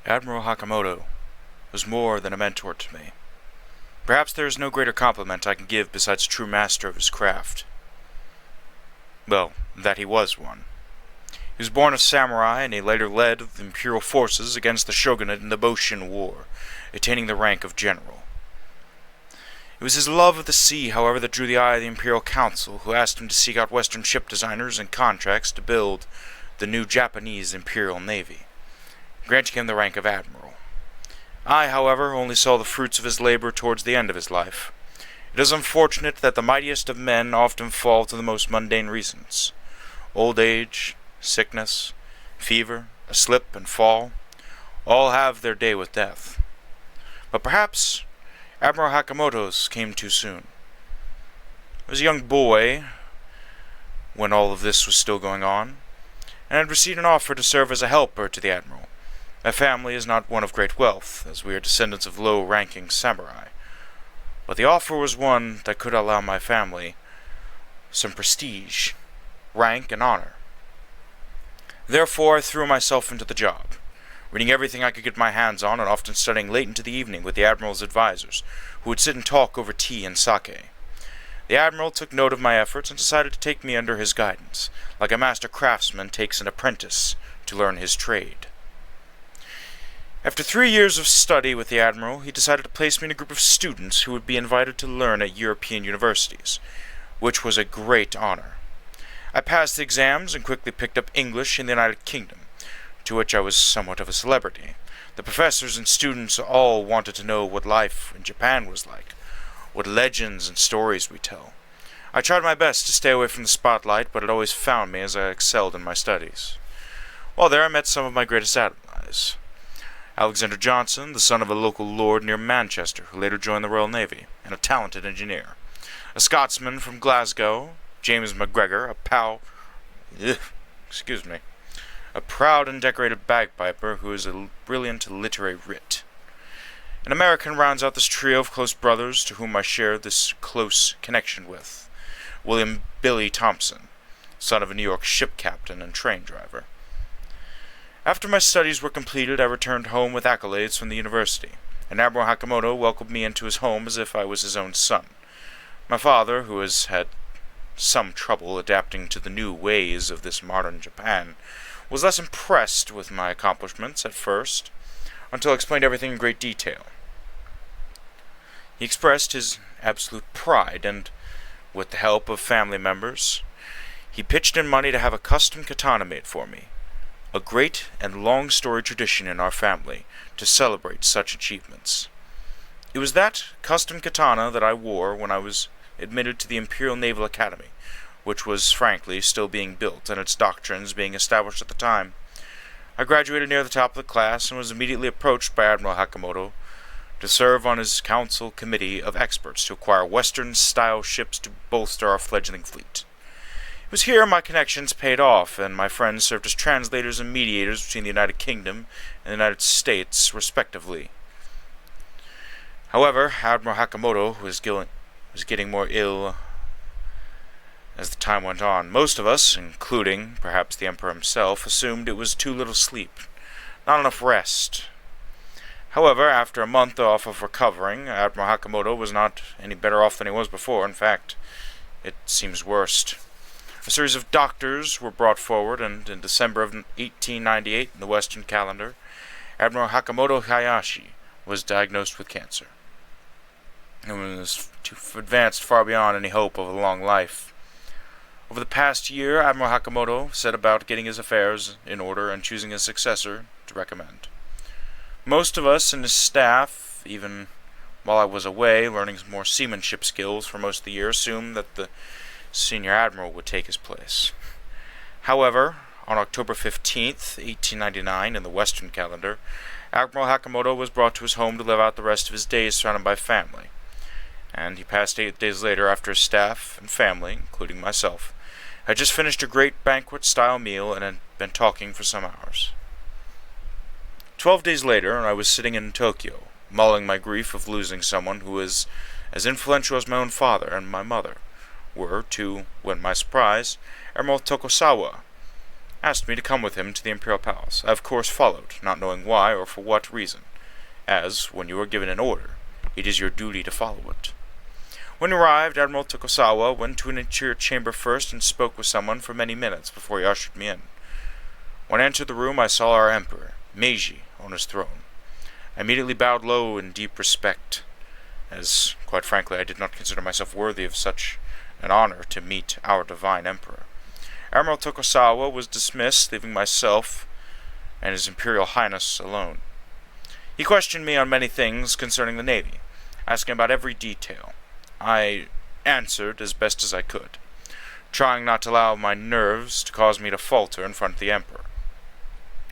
Admiral Hakamoto was more than a mentor to me. Perhaps there is no greater compliment I can give besides true master of his craft. Well, that he was one. He was born a samurai, and he later led the imperial forces against the shogunate in the Boshin War, attaining the rank of general. It was his love of the sea, however, that drew the eye of the Imperial Council, who asked him to seek out Western ship designers and contracts to build the new Japanese Imperial Navy, granting him the rank of admiral. I, however, only saw the fruits of his labor towards the end of his life. It is unfortunate that the mightiest of men often fall to the most mundane reasons. Old age, sickness, fever, a slip and fall, all have their day with death. But perhaps Admiral Hakamoto's came too soon. I was a young boy when all of this was still going on, and had received an offer to serve as a helper to the admiral. My family is not one of great wealth, as we are descendants of low-ranking samurai, but the offer was one that could allow my family some prestige, rank, and honor. Therefore, I threw myself into the job, reading everything I could get my hands on and often studying late into the evening with the Admiral's advisors, who would sit and talk over tea and sake. The Admiral took note of my efforts and decided to take me under his guidance, like a master craftsman takes an apprentice to learn his trade. After 3 years of study with the Admiral, he decided to place me in a group of students who would be invited to learn at European universities, which was a great honor. I passed the exams and quickly picked up English in the United Kingdom, to which I was somewhat of a celebrity. The professors and students all wanted to know what life in Japan was like, what legends and stories we tell. I tried my best to stay away from the spotlight, but it always found me as I excelled in my studies. While there, I met some of my greatest allies. Alexander Johnson, the son of a local lord near Manchester, who later joined the Royal Navy, and a talented engineer. A Scotsman from Glasgow, James MacGregor, a proud and decorated bagpiper who is a brilliant literary wit. An American rounds out this trio of close brothers to whom I share this close connection with, William Billy Thompson, son of a New York ship captain and train driver. After my studies were completed, I returned home with accolades from the university, and Admiral Hakamoto welcomed me into his home as if I was his own son. My father, who has had some trouble adapting to the new ways of this modern Japan, was less impressed with my accomplishments at first, until I explained everything in great detail. He expressed his absolute pride, and, with the help of family members, he pitched in money to have a custom katana made for me, a great and long-storied tradition in our family to celebrate such achievements. It was that custom katana that I wore when I was admitted to the Imperial Naval Academy, which was, frankly, still being built, and its doctrines being established at the time. I graduated near the top of the class and was immediately approached by Admiral Hakamoto to serve on his council committee of experts to acquire Western-style ships to bolster our fledgling fleet. It was here my connections paid off, and my friends served as translators and mediators between the United Kingdom and the United States, respectively. However, Admiral Hakamoto was getting more ill as the time went on. Most of us, including perhaps the Emperor himself, assumed it was too little sleep, not enough rest. However, after a month off of recovering, Admiral Hakamoto was not any better off than he was before. In fact, it seems worse. A series of doctors were brought forward, and in December of 1898, in the Western calendar, Admiral Takamori Hiroshi was diagnosed with cancer. It was advanced far beyond any hope of a long life. Over the past year, Admiral Hakamoto set about getting his affairs in order and choosing a successor to recommend. Most of us and his staff, even while I was away learning more seamanship skills for most of the year, assumed that the senior admiral would take his place. However, on October 15th, 1899, in the Western calendar, Admiral Hakamoto was brought to his home to live out the rest of his days surrounded by family, and he passed 8 days later after his staff and family, including myself, had just finished a great banquet-style meal and had been talking for some hours. 12 days later, I was sitting in Tokyo, mulling my grief of losing someone who was as influential as my own father and my mother were to, when my surprise, Admiral Tokusawa asked me to come with him to the Imperial Palace. I of course followed, not knowing why or for what reason, as, when you are given an order, it is your duty to follow it. When arrived, Admiral Tokusawa went to an interior chamber first and spoke with someone for many minutes before he ushered me in. When I entered the room, I saw our Emperor, Meiji, on his throne. I immediately bowed low in deep respect, as, quite frankly, I did not consider myself worthy of such an honor to meet our divine Emperor. Admiral Tokusawa was dismissed, leaving myself and His Imperial Highness alone. He questioned me on many things concerning the Navy, asking about every detail. I answered as best as I could, trying not to allow my nerves to cause me to falter in front of the Emperor.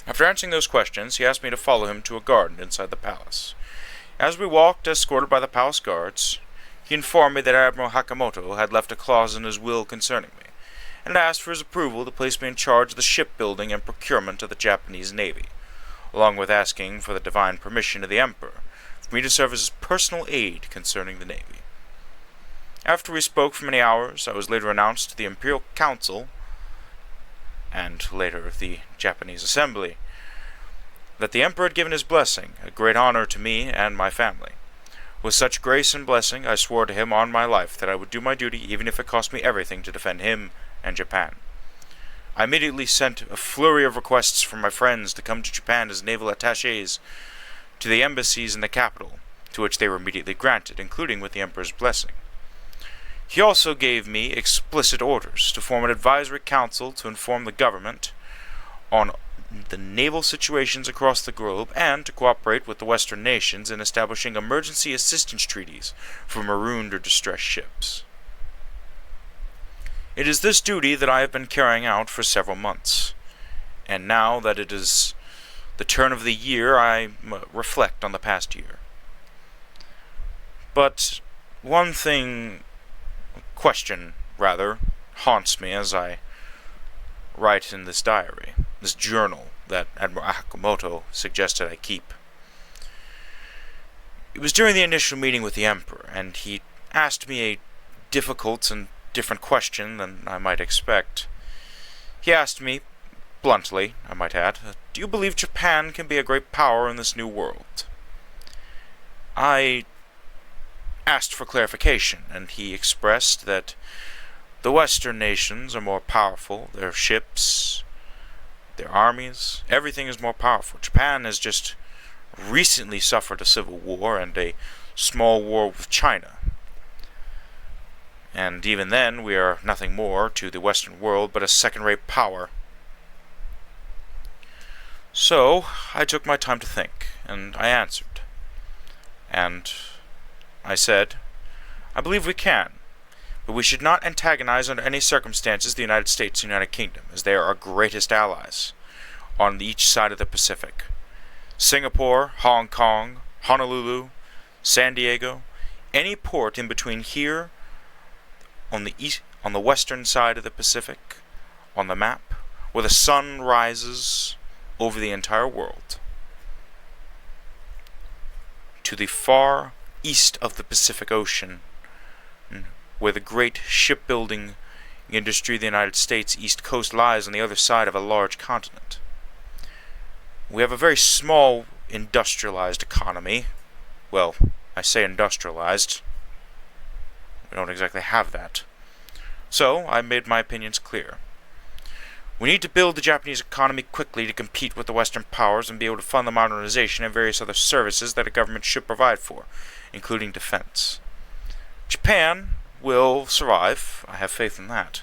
After answering those questions, he asked me to follow him to a garden inside the palace. As we walked, escorted by the palace guards, he informed me that Admiral Hakamoto had left a clause in his will concerning me, and asked for his approval to place me in charge of the shipbuilding and procurement of the Japanese Navy, along with asking for the divine permission of the Emperor for me to serve as his personal aide concerning the Navy. After we spoke for many hours, I was later announced to the Imperial Council, and later the Japanese Assembly, that the Emperor had given his blessing, a great honor to me and my family. With such grace and blessing, I swore to him on my life that I would do my duty even if it cost me everything to defend him and Japan. I immediately sent a flurry of requests from my friends to come to Japan as naval attachés to the embassies in the capital, to which they were immediately granted, including with the Emperor's blessing. He also gave me explicit orders to form an advisory council to inform the government on the naval situations across the globe and to cooperate with the Western nations in establishing emergency assistance treaties for marooned or distressed ships. It is this duty that I have been carrying out for several months, and now that it is the turn of the year, I reflect on the past year. But one question, haunts me as I write in this diary, this journal that Admiral Hakamoto suggested I keep. It was during the initial meeting with the Emperor, and he asked me a difficult and different question than I might expect. He asked me, bluntly, I might add, do you believe Japan can be a great power in this new world? I asked for clarification, and he expressed that the Western nations are more powerful, their ships, their armies, everything is more powerful. Japan has just recently suffered a civil war and a small war with China. And even then, we are nothing more to the Western world but a second-rate power. So, I took my time to think, and I answered. And I said, I believe we can, but we should not antagonize under any circumstances the United States and United Kingdom, as they are our greatest allies on each side of the Pacific. Singapore, Hong Kong, Honolulu, San Diego, any port in between here on the western side of the Pacific, on the map, where the sun rises over the entire world, to the far east of the Pacific Ocean, where the great shipbuilding industry of the United States East Coast lies on the other side of a large continent. We have a very small industrialized economy. Well, I say industrialized. We don't exactly have that. So, I made my opinions clear. We need to build the Japanese economy quickly to compete with the Western powers and be able to fund the modernization and various other services that a government should provide for, including defense. Japan will survive, I have faith in that.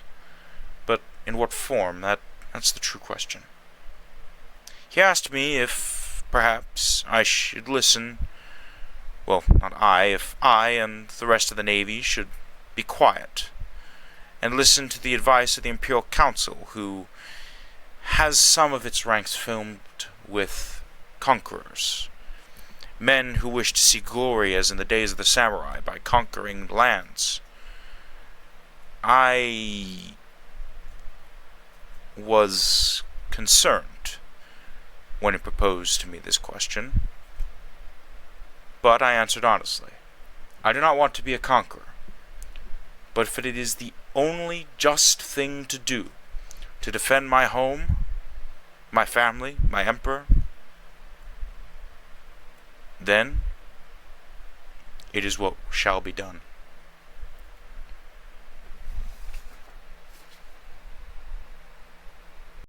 But in what form? That's the true question. He asked me if perhaps I should listen, well, not I, if I and the rest of the Navy should be quiet and listen to the advice of the Imperial Council, who has some of its ranks filled with conquerors, men who wish to see glory as in the days of the samurai by conquering lands. I was concerned when he proposed to me this question, but I answered honestly. I do not want to be a conqueror, but if it is the only just thing to do to defend my home, my family, my emperor, then it is what shall be done.